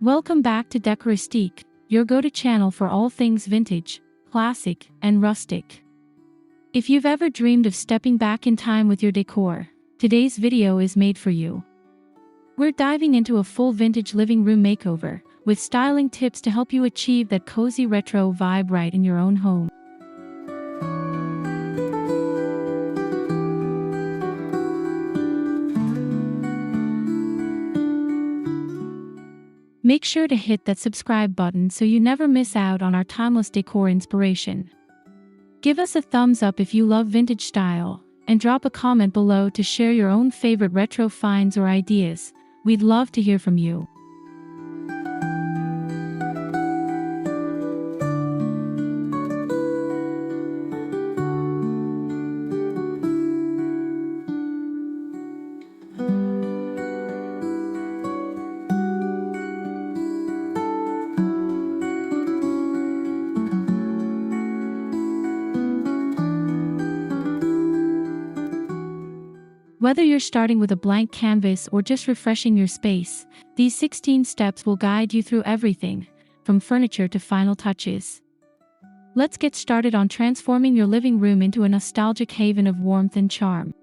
Welcome back to Decoristique, your go-to channel for all things vintage, classic, and rustic. If you've ever dreamed of stepping back in time with your decor, today's video is made for you. We're diving into a full vintage living room makeover, with styling tips to help you achieve that cozy retro vibe right in your own home. Make sure to hit that subscribe button so you never miss out on our timeless decor inspiration. Give us a thumbs up if you love vintage style, and drop a comment below to share your own favorite retro finds or ideas. We'd love to hear from you. Whether you're starting with a blank canvas or just refreshing your space, these 16 steps will guide you through everything, from furniture to final touches. Let's get started on transforming your living room into a nostalgic haven of warmth and charm.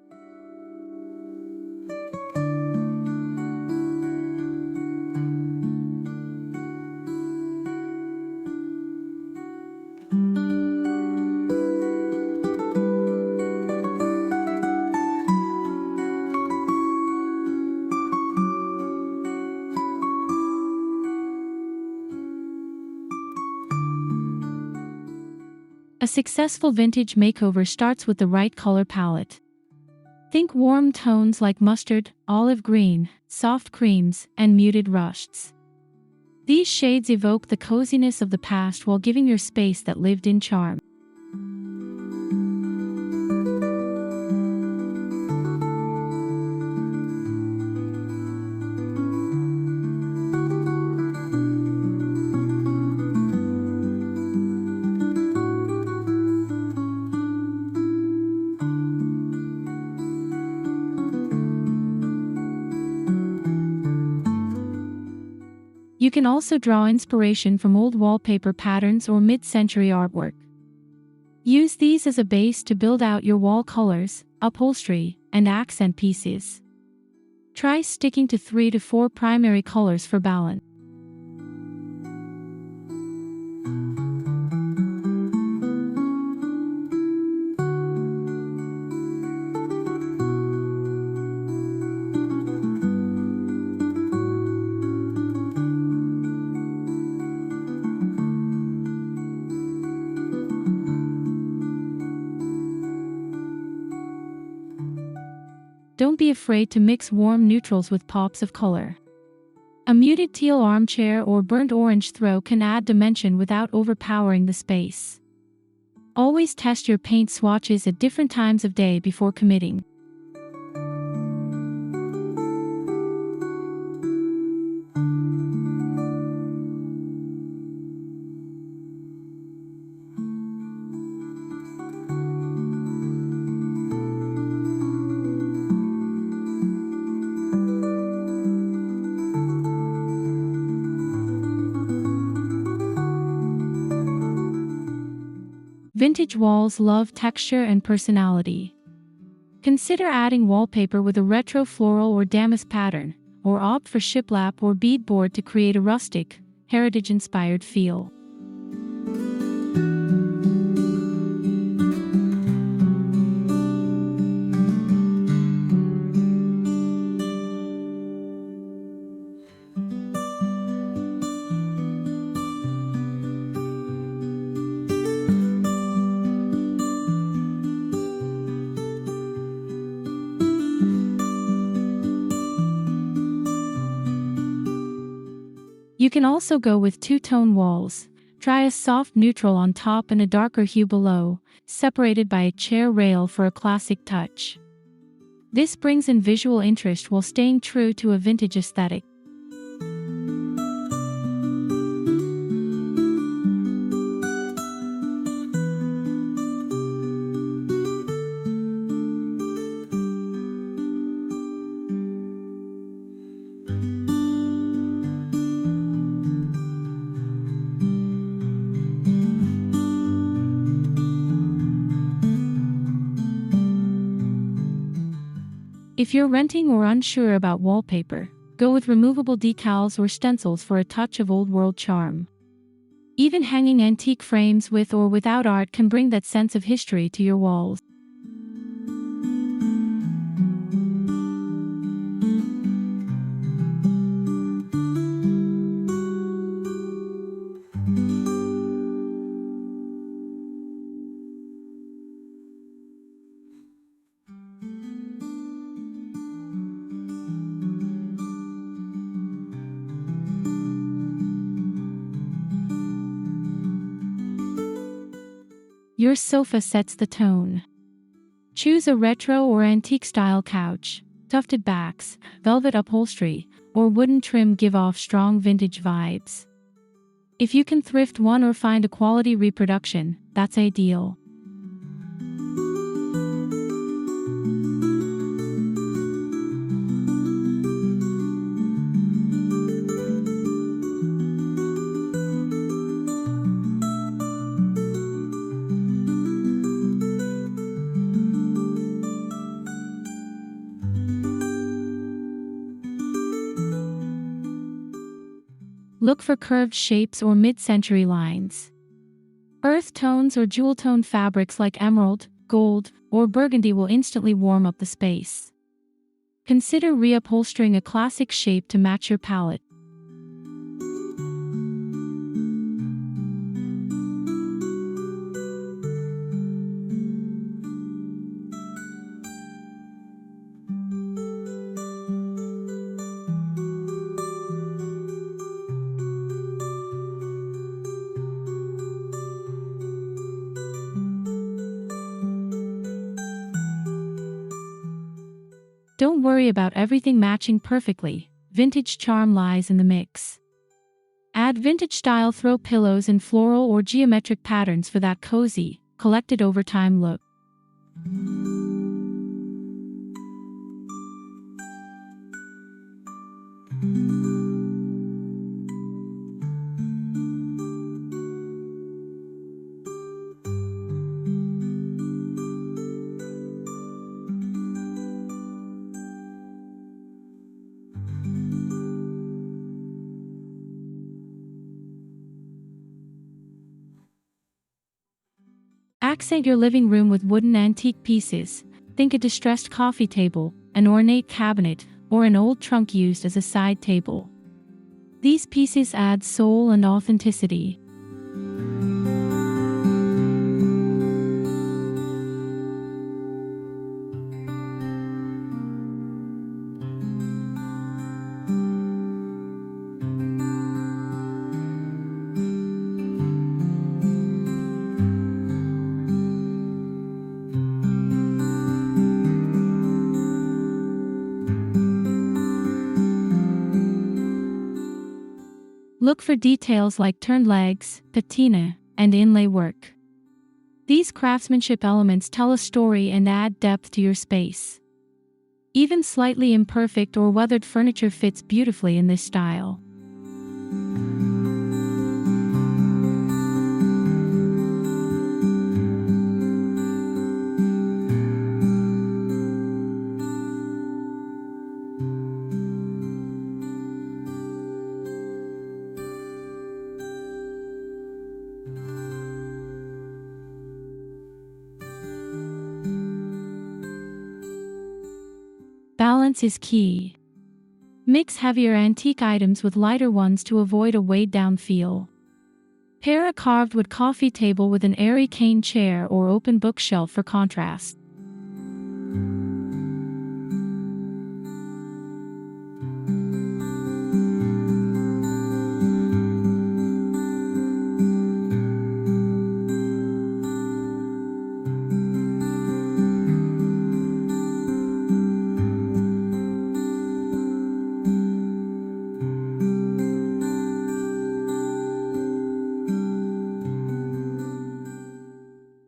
A successful vintage makeover starts with the right color palette. Think warm tones like mustard, olive green, soft creams, and muted rusts. These shades evoke the coziness of the past while giving your space that lived-in charm. You can also draw inspiration from old wallpaper patterns or mid-century artwork. Use these as a base to build out your wall colors, upholstery, and accent pieces. Try sticking to 3 to 4 primary colors for balance. Don't be afraid to mix warm neutrals with pops of color. A muted teal armchair or burnt orange throw can add dimension without overpowering the space. Always test your paint swatches at different times of day before committing. Vintage walls love texture and personality. Consider adding wallpaper with a retro floral or damask pattern, or opt for shiplap or beadboard to create a rustic, heritage-inspired feel. You can also go with two-tone walls. Try a soft neutral on top and a darker hue below, separated by a chair rail for a classic touch. This brings in visual interest while staying true to a vintage aesthetic. If you're renting or unsure about wallpaper, go with removable decals or stencils for a touch of old-world charm. Even hanging antique frames with or without art can bring that sense of history to your walls. Your sofa sets the tone. Choose a retro or antique-style couch. Tufted backs, velvet upholstery, or wooden trim give off strong vintage vibes. If you can thrift one or find a quality reproduction, that's ideal. Look for curved shapes or mid-century lines. Earth tones or jewel-toned fabrics like emerald, gold, or burgundy will instantly warm up the space. Consider reupholstering a classic shape to match your palette. Don't worry about everything matching perfectly, vintage charm lies in the mix. Add vintage-style throw pillows in floral or geometric patterns for that cozy, collected over time look. Accent your living room with wooden antique pieces. Think a distressed coffee table, an ornate cabinet, or an old trunk used as a side table. These pieces add soul and authenticity. Look for details like turned legs, patina, and inlay work. These craftsmanship elements tell a story and add depth to your space. Even slightly imperfect or weathered furniture fits beautifully in this style. Balance is key. Mix heavier antique items with lighter ones to avoid a weighed-down feel. Pair a carved wood coffee table with an airy cane chair or open bookshelf for contrast.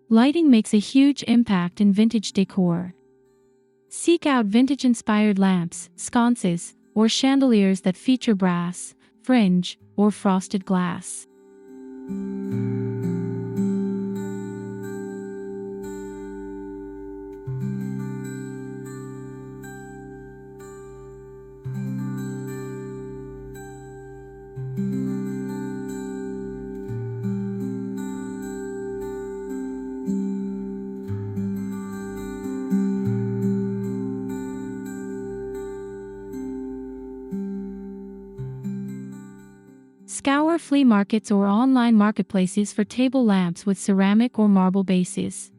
Lighting makes a huge impact in vintage decor. Seek out vintage-inspired lamps, sconces, or chandeliers that feature brass, fringe, or frosted glass. flea markets or online marketplaces for table lamps with ceramic or marble bases.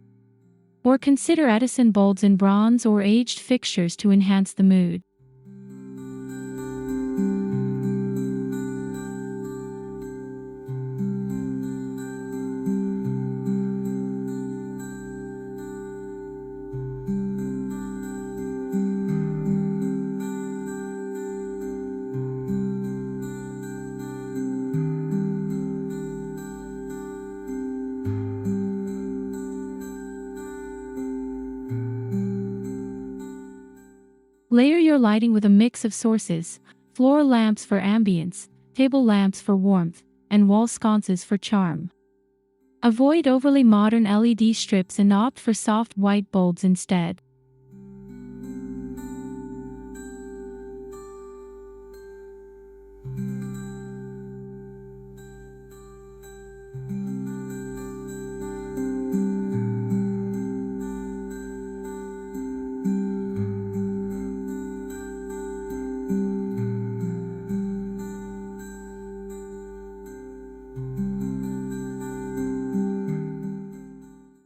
Or consider Edison bulbs in bronze or aged fixtures to enhance the mood. Layer your lighting with a mix of sources: floor lamps for ambience, table lamps for warmth, and wall sconces for charm. Avoid overly modern LED strips and opt for soft white bulbs instead.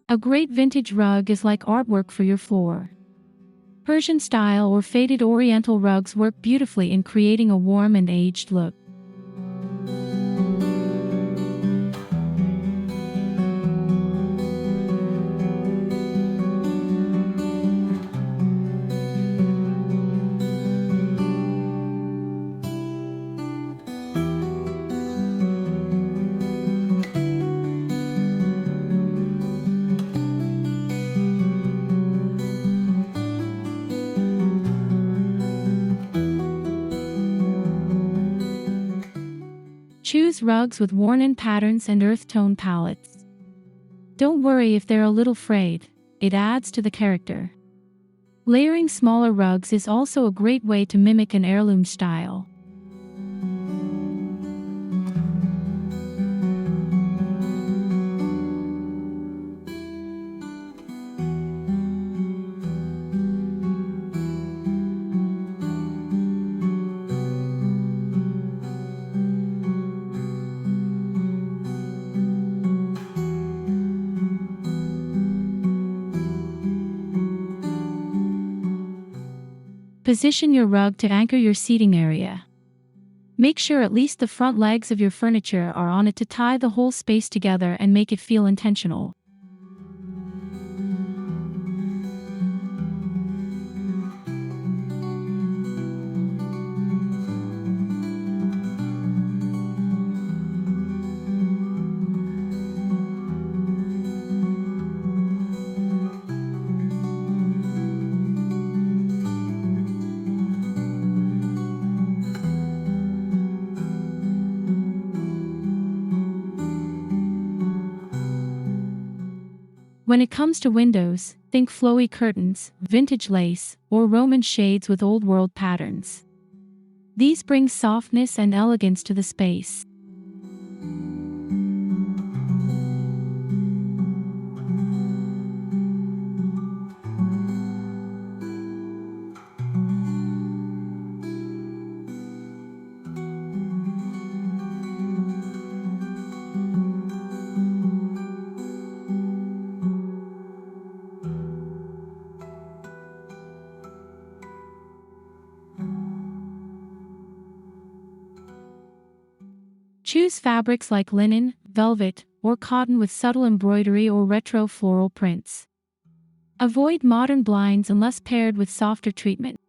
A great vintage rug is like artwork for your floor. Persian style or faded Oriental rugs work beautifully in creating a warm and aged look. Choose rugs with worn-in patterns and earth tone palettes. Don't worry if they're a little frayed, it adds to the character. Layering smaller rugs is also a great way to mimic an heirloom style. Position your rug to anchor your seating area. Make sure at least the front legs of your furniture are on it to tie the whole space together and make it feel intentional. When it comes to windows, think flowy curtains, vintage lace, or Roman shades with old-world patterns. These bring softness and elegance to the space. Choose fabrics like linen, velvet, or cotton with subtle embroidery or retro floral prints. Avoid modern blinds unless paired with softer treatment.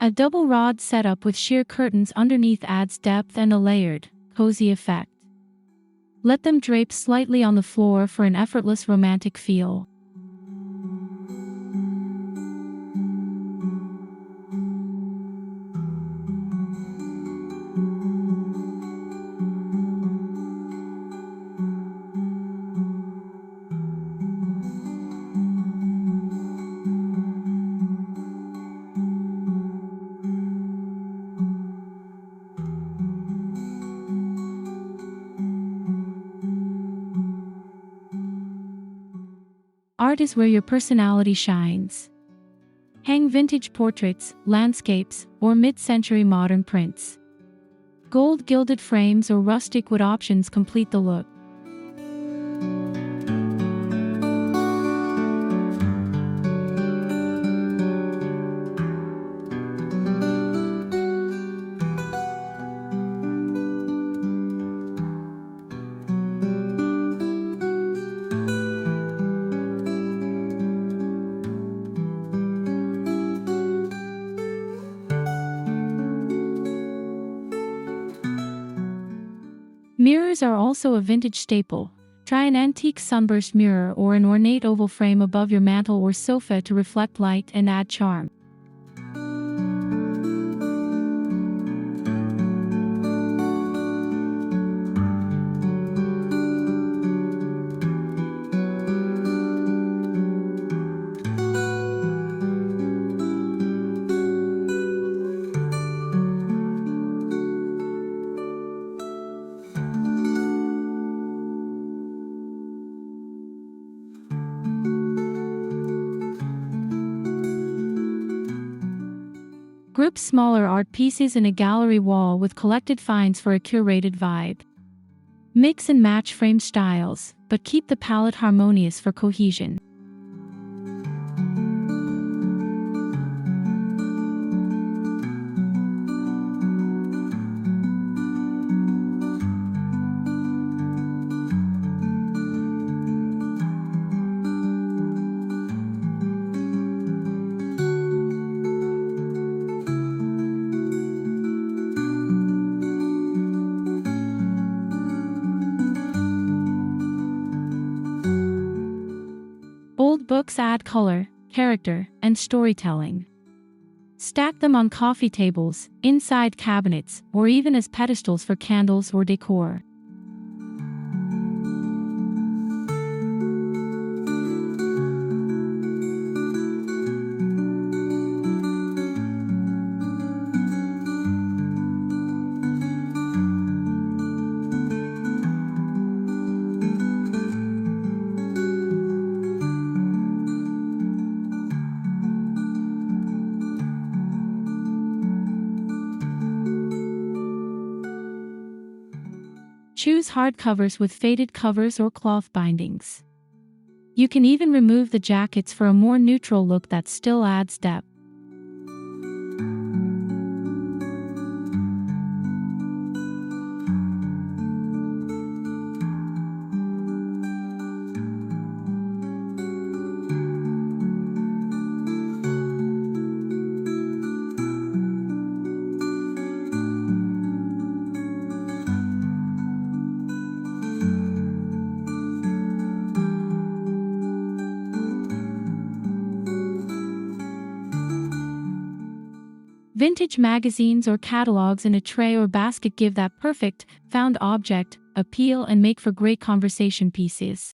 A double rod setup with sheer curtains underneath adds depth and a layered, cozy effect. Let them drape slightly on the floor for an effortless romantic feel. Art is where your personality shines. Hang vintage portraits, landscapes, or mid-century modern prints. Gold gilded frames or rustic wood options complete the look. Mirrors are also a vintage staple. Try an antique sunburst mirror or an ornate oval frame above your mantel or sofa to reflect light and add charm. Group smaller art pieces in a gallery wall with collected finds for a curated vibe. Mix and match frame styles, but keep the palette harmonious for cohesion. Old books add color, character, and storytelling. Stack them on coffee tables, inside cabinets, or even as pedestals for candles or decor. Choose hardcovers with faded covers or cloth bindings. You can even remove the jackets for a more neutral look that still adds depth. Vintage magazines or catalogs in a tray or basket give that perfect, found object appeal and make for great conversation pieces.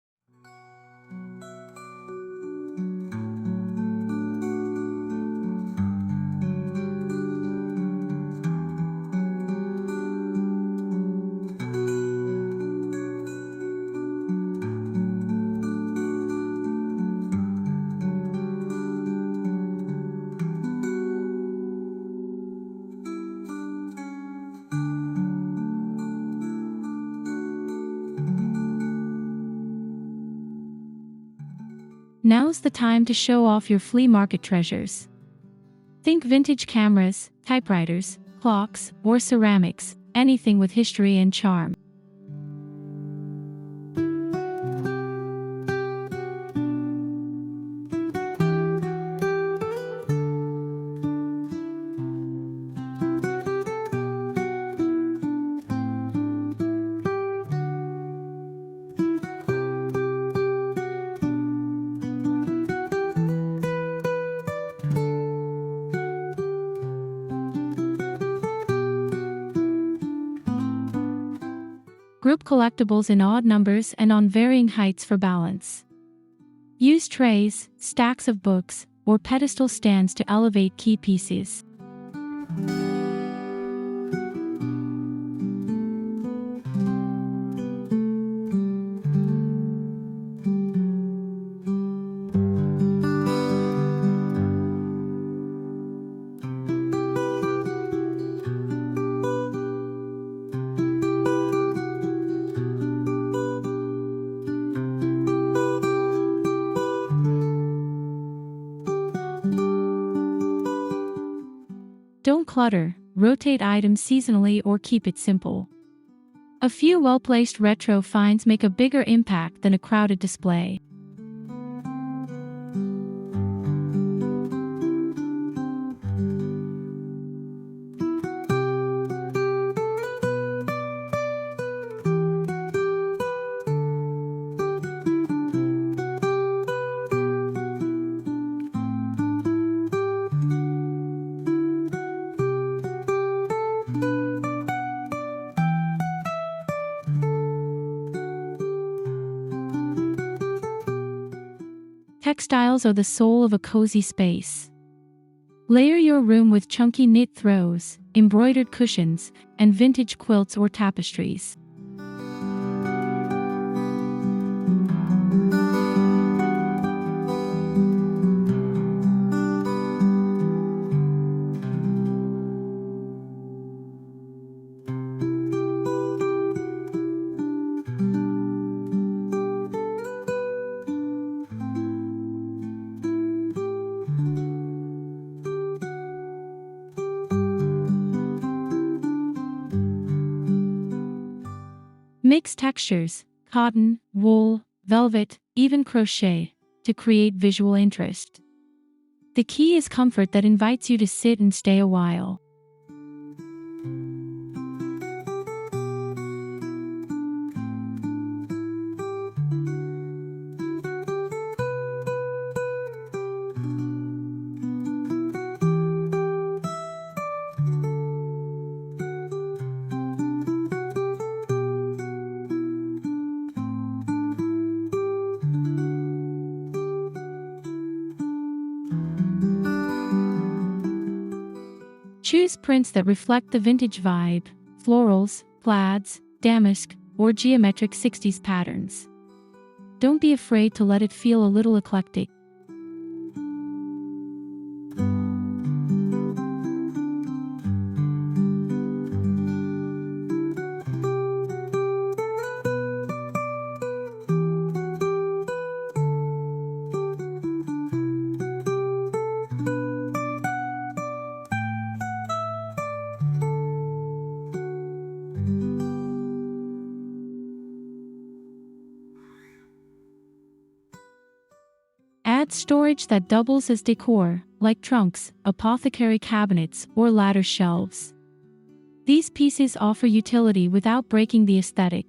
Now's the time to show off your flea market treasures. Think vintage cameras, typewriters, clocks, or ceramics, anything with history and charm. Group collectibles in odd numbers and on varying heights for balance. Use trays, stacks of books, or pedestal stands to elevate key pieces. clutter, rotate items seasonally or keep it simple. A few well-placed retro finds make a bigger impact than a crowded display. Textiles are the soul of a cozy space. Layer your room with chunky knit throws, embroidered cushions, and vintage quilts or tapestries. Mix textures, cotton, wool, velvet, even crochet, to create visual interest. The key is comfort that invites you to sit and stay a while. Choose prints that reflect the vintage vibe: florals, plaids, damask, or geometric 60s patterns. Don't be afraid to let it feel a little eclectic. Add storage that doubles as decor, like trunks, apothecary cabinets, or ladder shelves. These pieces offer utility without breaking the aesthetic.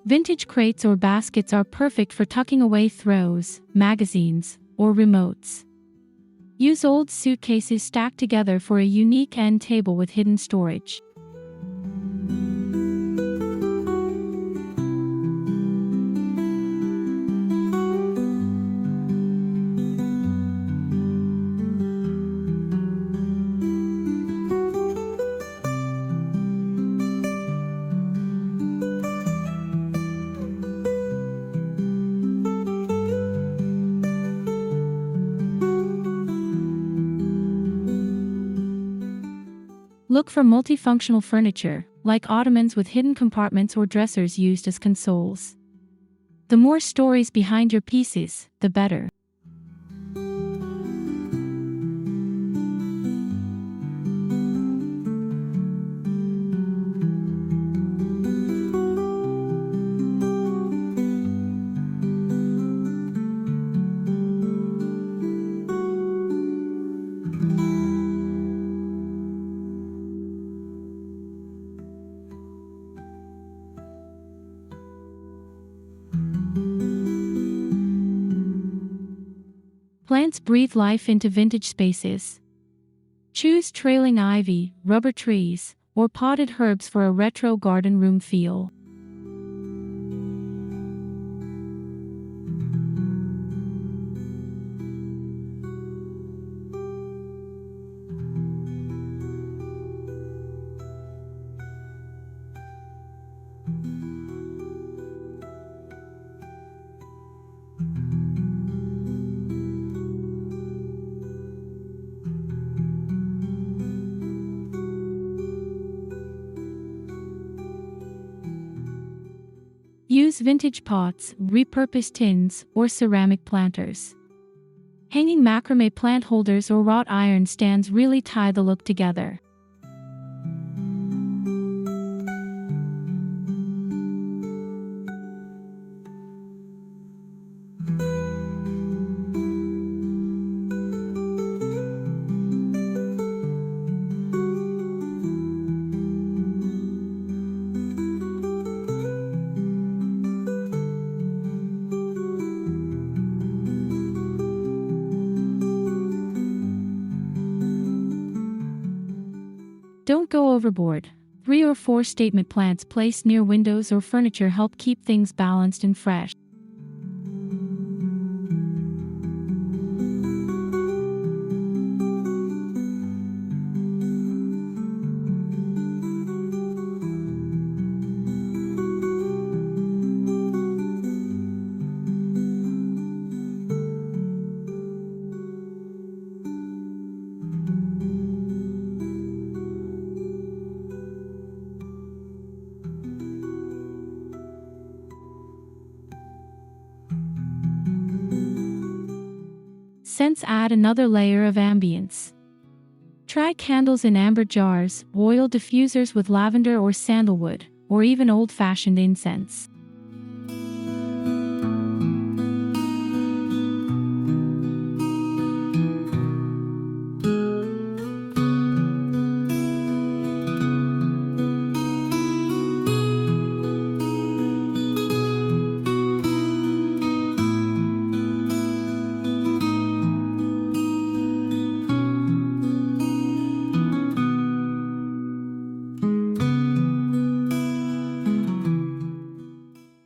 Vintage crates or baskets are perfect for tucking away throws, magazines, or remotes. Use old suitcases stacked together for a unique end table with hidden storage. Look for multifunctional furniture, like ottomans with hidden compartments or dressers used as consoles. The more stories behind your pieces, the better. Plants breathe life into vintage spaces. Choose trailing ivy, rubber trees, or potted herbs for a retro garden room feel. vintage pots, repurposed tins, or ceramic planters. Hanging macrame plant holders or wrought iron stands really tie the look together. Don't go overboard. 3 or 4 statement plants placed near windows or furniture help keep things balanced and fresh. Scents add another layer of ambience. Try candles in amber jars, oil diffusers with lavender or sandalwood, or even old-fashioned incense.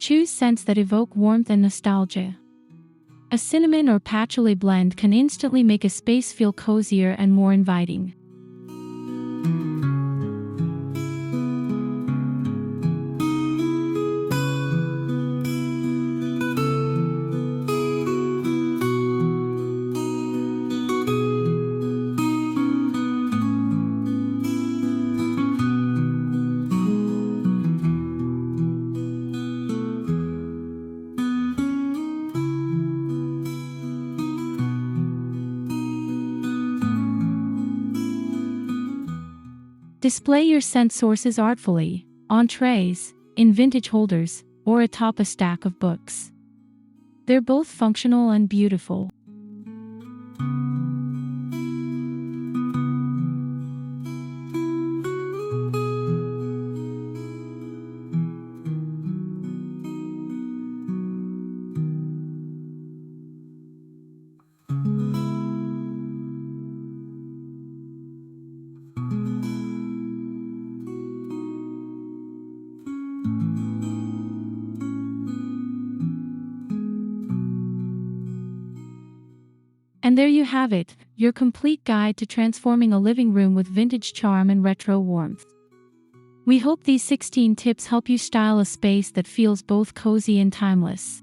Choose scents that evoke warmth and nostalgia. A cinnamon or patchouli blend can instantly make a space feel cozier and more inviting. Display your scent sources artfully, on trays, in vintage holders, or atop a stack of books. They're both functional and beautiful. And there you have it, your complete guide to transforming a living room with vintage charm and retro warmth. We hope these 16 tips help you style a space that feels both cozy and timeless.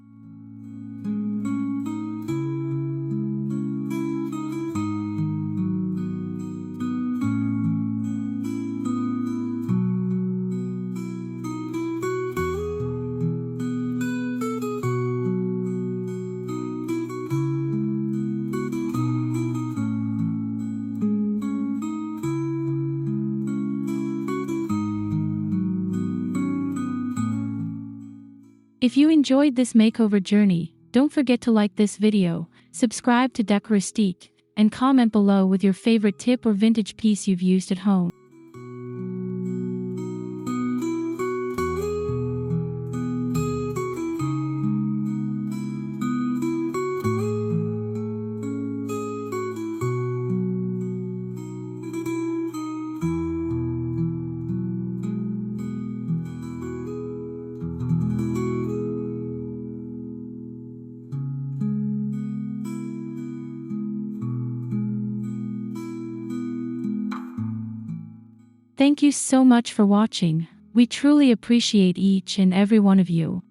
If you enjoyed this makeover journey, don't forget to like this video, subscribe to Decoristique, and comment below with your favorite tip or vintage piece you've used at home. Thank you so much for watching. We truly appreciate each and every one of you.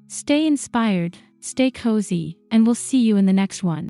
Stay inspired, stay cozy, and we'll see you in the next one.